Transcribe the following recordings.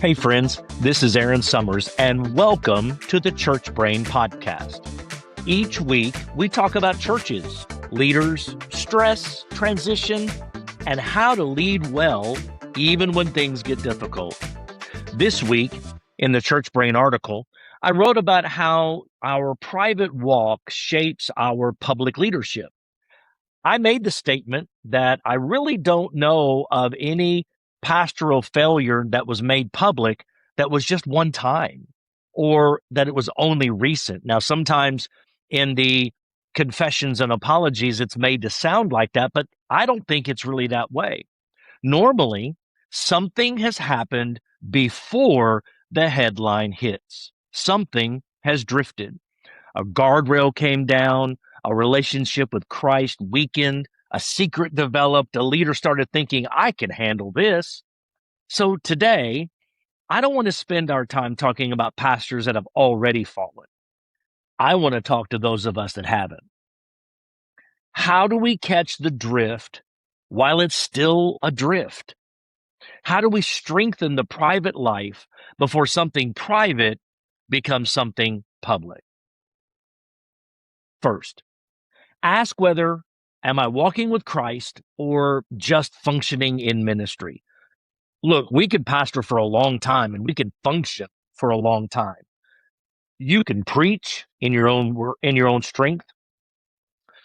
Hey, friends, this is Aaron Summers, and welcome to the Church Brain Podcast. Each week, we talk about churches, leaders, stress, transition, and how to lead well even when things get difficult. This week, in the Church Brain article, I wrote about how our private walk shapes our public leadership. I made the statement that I really don't know of any pastoral failure that was made public that was just one time or that it was only recent. Now, sometimes in the confessions and apologies, it's made to sound like that, but I don't think it's really that way. Normally, something has happened before the headline hits. Something has drifted. A guardrail came down, a relationship with Christ weakened, a secret developed, a leader started thinking, I can handle this. So today, I don't want to spend our time talking about pastors that have already fallen. I want to talk to those of us that haven't. How do we catch the drift while it's still adrift? How do we strengthen the private life before something private becomes something public? First, ask whether am I walking with Christ or just functioning in ministry? Look, we could pastor for a long time and we can function for a long time. You can preach in your own strength.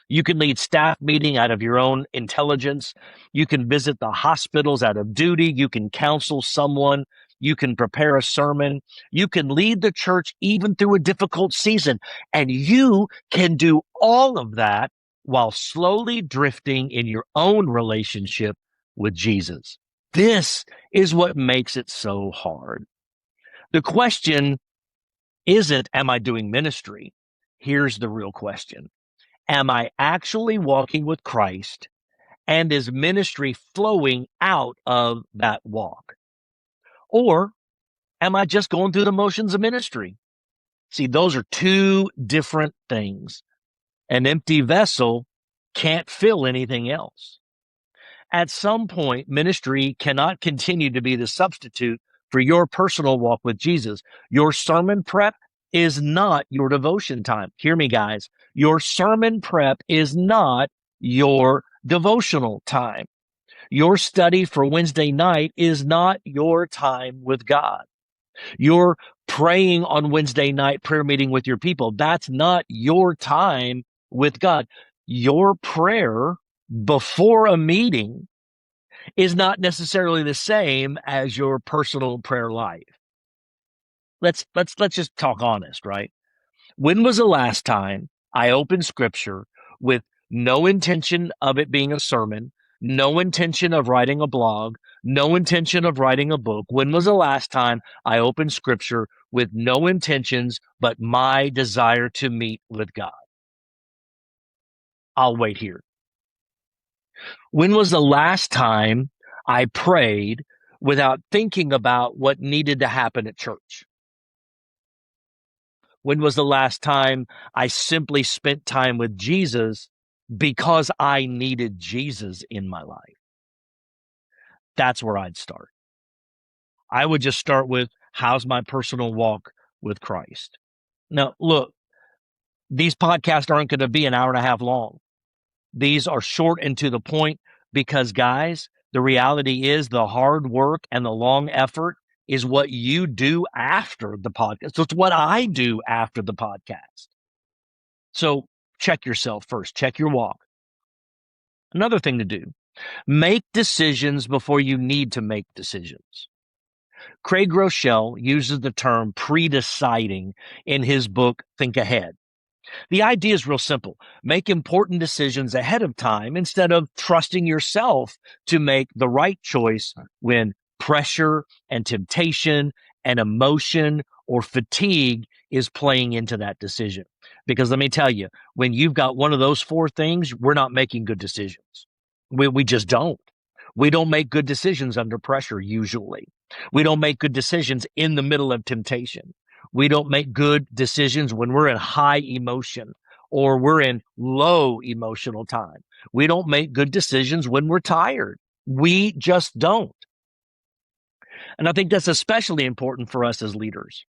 You can lead staff meeting out of your own intelligence. You can visit the hospitals out of duty. You can counsel someone. You can prepare a sermon. You can lead the church even through a difficult season. And you can do all of that while slowly drifting in your own relationship with Jesus. This is what makes it so hard. The question isn't, am I doing ministry? Here's the real question. Am I actually walking with Christ, and is ministry flowing out of that walk? Or am I just going through the motions of ministry? See, those are two different things. An empty vessel can't fill anything else. At some point, ministry cannot continue to be the substitute for your personal walk with Jesus. Your sermon prep is not your devotion time. Hear me, guys. Your sermon prep is not your devotional time. Your study for Wednesday night is not your time with God. Your praying on Wednesday night prayer meeting with your people, that's not your time with God. Your prayer before a meeting is not necessarily the same as your personal prayer life. Let's just talk honest, right? When was the last time I opened scripture with no intention of it being a sermon, no intention of writing a blog, no intention of writing a book? When was the last time I opened scripture with no intentions but my desire to meet with God? I'll wait here. When was the last time I prayed without thinking about what needed to happen at church? When was the last time I simply spent time with Jesus because I needed Jesus in my life? That's where I'd start. I would just start with, how's my personal walk with Christ? Now, look, these podcasts aren't going to be an hour and a half long. These are short and to the point because, guys, the reality is the hard work and the long effort is what you do after the podcast. So it's what I do after the podcast. So check yourself first. Check your walk. Another thing to do, make decisions before you need to make decisions. Craig Groeschel uses the term pre-deciding in his book, Think Ahead. The idea is real simple. Make important decisions ahead of time instead of trusting yourself to make the right choice when pressure and temptation and emotion or fatigue is playing into that decision. Because let me tell you, when you've got one of those four things, we're not making good decisions. We just don't. We don't make good decisions under pressure usually. We don't make good decisions in the middle of temptation. We don't make good decisions when we're in high emotion or we're in low emotional time. We don't make good decisions when we're tired. We just don't. And I think that's especially important for us as leaders.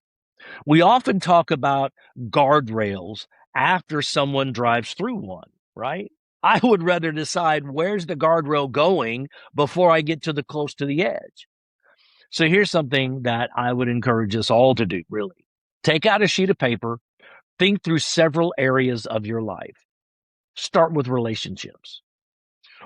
We often talk about guardrails after someone drives through one, right? I would rather decide where's the guardrail going before I get to the close to the edge. So here's something that I would encourage us all to do, really. Take out a sheet of paper, think through several areas of your life. Start with relationships.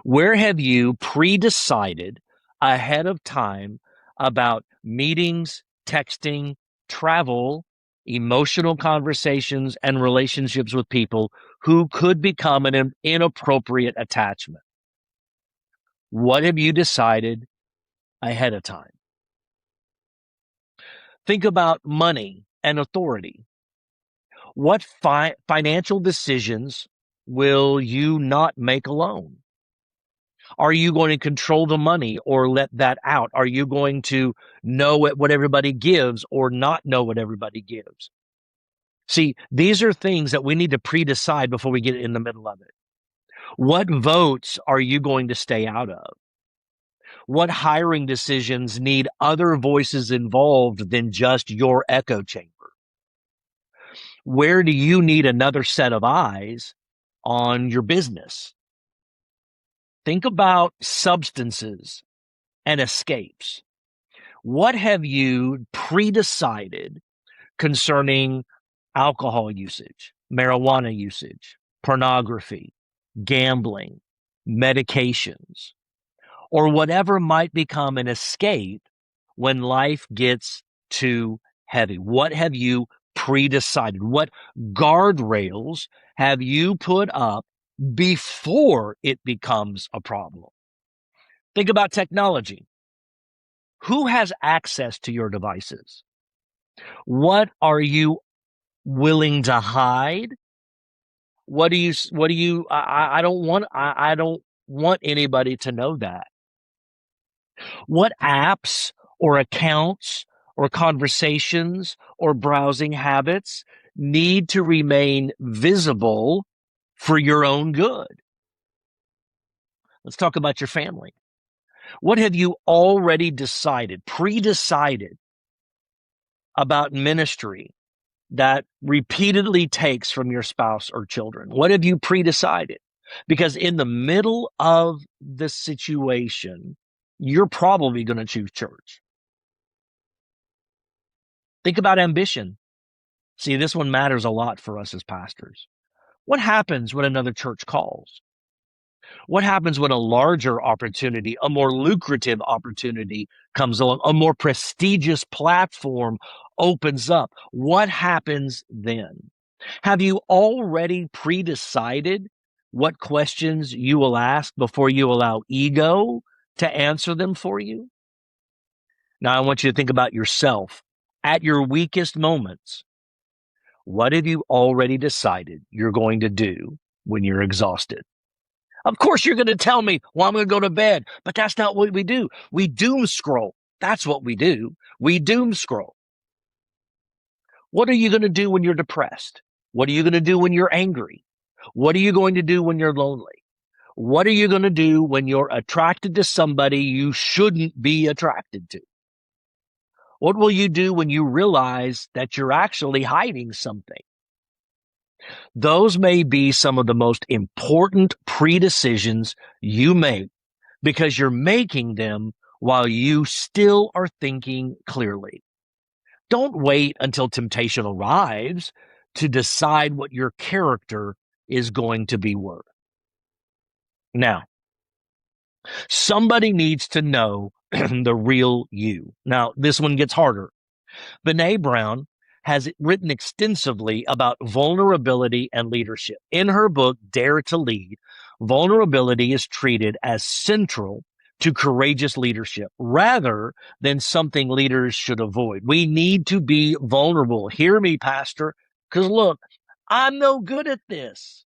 Where have you pre-decided ahead of time about meetings, texting, travel, emotional conversations, and relationships with people who could become an inappropriate attachment? What have you decided ahead of time? Think about money and authority. What financial decisions will you not make alone? Are you going to control the money or let that out? Are you going to know what everybody gives or not know what everybody gives? See, these are things that we need to pre-decide before we get in the middle of it. What votes are you going to stay out of? What hiring decisions need other voices involved than just your echo chamber? Where do you need another set of eyes on your business? Think about substances and escapes. What have you pre-decided concerning alcohol usage, marijuana usage, pornography, gambling, medications, or whatever might become an escape when life gets too heavy? What have you pre-decided? What guardrails have you put up before it becomes a problem? Think about technology. Who has access to your devices? What are you willing to hide? I don't want anybody to know that. What apps or accounts or conversations or browsing habits need to remain visible for your own good? Let's talk about your family. What have you already decided, pre-decided about ministry that repeatedly takes from your spouse or children? What have you pre-decided? Because in the middle of the situation, you're probably going to choose church. Think about ambition. See, this one matters a lot for us as pastors. What happens when another church calls? What happens when a larger opportunity, a more lucrative opportunity comes along, a more prestigious platform opens up? What happens then? Have you already pre-decided what questions you will ask before you allow ego to answer them for you? Now, I want you to think about yourself at your weakest moments. What have you already decided you're going to do when you're exhausted? Of course, you're going to tell me, well, I'm going to go to bed, but that's not what we do. We doom scroll. That's what we do. We doom scroll. What are you going to do when you're depressed? What are you going to do when you're angry? What are you going to do when you're lonely? What are you going to do when you're attracted to somebody you shouldn't be attracted to? What will you do when you realize that you're actually hiding something? Those may be some of the most important pre-decisions you make because you're making them while you still are thinking clearly. Don't wait until temptation arrives to decide what your character is going to be worth. Now, somebody needs to know the real you. Now, this one gets harder. Brené Brown has written extensively about vulnerability and leadership. In her book, Dare to Lead, vulnerability is treated as central to courageous leadership rather than something leaders should avoid. We need to be vulnerable. Hear me, Pastor, because look, I'm no good at this,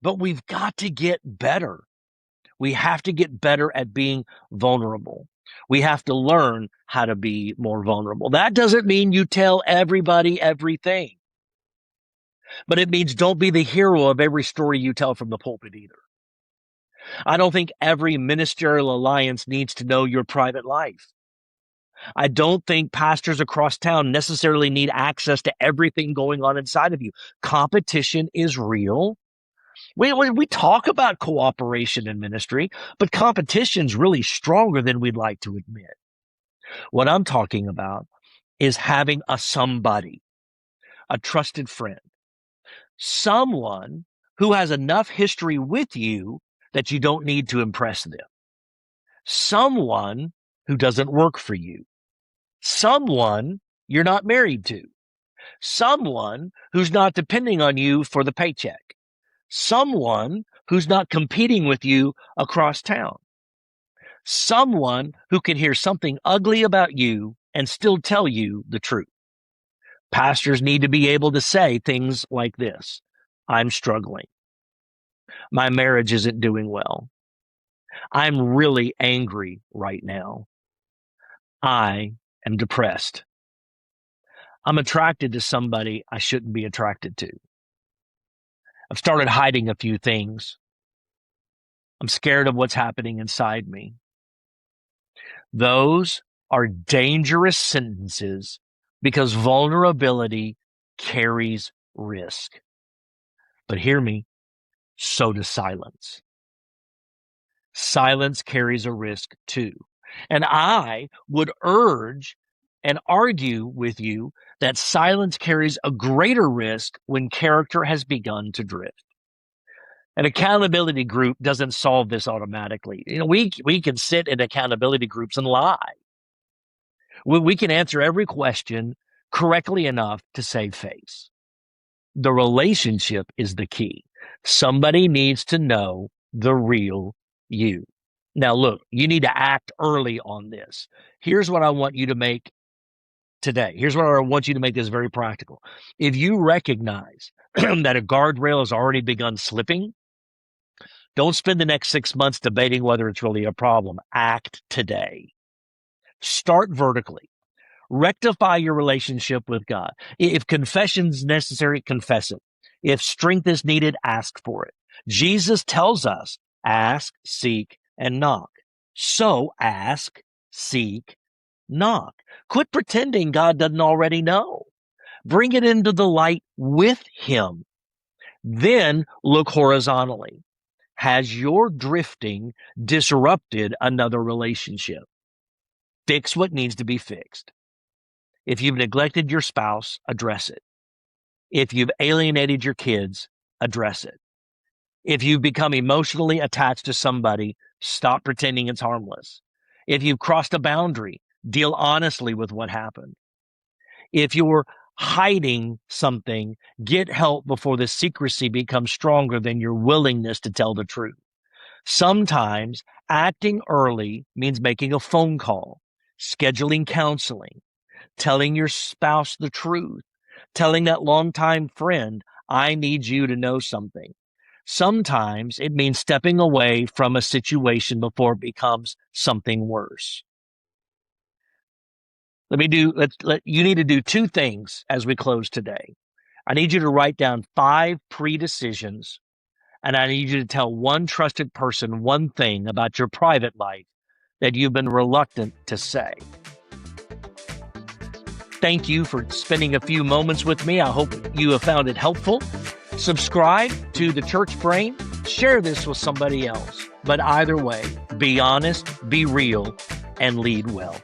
but we've got to get better. We have to get better at being vulnerable. We have to learn how to be more vulnerable. That doesn't mean you tell everybody everything, but it means don't be the hero of every story you tell from the pulpit either. I don't think every ministerial alliance needs to know your private life. I don't think pastors across town necessarily need access to everything going on inside of you. Competition is real. We talk about cooperation in ministry, but competition's really stronger than we'd like to admit. What I'm talking about is having a somebody, a trusted friend, someone who has enough history with you that you don't need to impress them, someone who doesn't work for you, someone you're not married to, someone who's not depending on you for the paycheck, someone who's not competing with you across town, someone who can hear something ugly about you and still tell you the truth. Pastors need to be able to say things like this: I'm struggling. My marriage isn't doing well. I'm really angry right now. I am depressed. I'm attracted to somebody I shouldn't be attracted to. I've started hiding a few things. I'm scared of what's happening inside me. Those are dangerous sentences because vulnerability carries risk. But hear me, so does silence. Silence carries a risk too. And I would urge and argue with you that silence carries a greater risk when character has begun to drift. An accountability group doesn't solve this automatically. We can sit in accountability groups and lie. We can answer every question correctly enough to save face. The relationship is the key. Somebody needs to know the real you. Now, look, you need to act early on this. Here's what I want you to make today. Here's what I want you to make this very practical. If you recognize that a guardrail has already begun slipping, don't spend the next 6 months debating whether it's really a problem. Act today. Start vertically. Rectify your relationship with God. If confession's necessary, confess it. If strength is needed, ask for it. Jesus tells us, ask, seek, and knock. So ask, seek, knock. Quit pretending God doesn't already know. Bring it into the light with Him. Then look horizontally. Has your drifting disrupted another relationship? Fix what needs to be fixed. If you've neglected your spouse, address it. If you've alienated your kids, address it. If you've become emotionally attached to somebody, stop pretending it's harmless. If you've crossed a boundary, deal honestly with what happened. If you're hiding something, get help before the secrecy becomes stronger than your willingness to tell the truth. Sometimes acting early means making a phone call, scheduling counseling, telling your spouse the truth, telling that longtime friend, I need you to know something. Sometimes it means stepping away from a situation before it becomes something worse. You need to do two things as we close today. I need you to write down 5 pre-decisions, and I need you to tell one trusted person one thing about your private life that you've been reluctant to say. Thank you for spending a few moments with me. I hope you have found it helpful. Subscribe to the Church Brain. Share this with somebody else. But either way, be honest, be real, and lead well.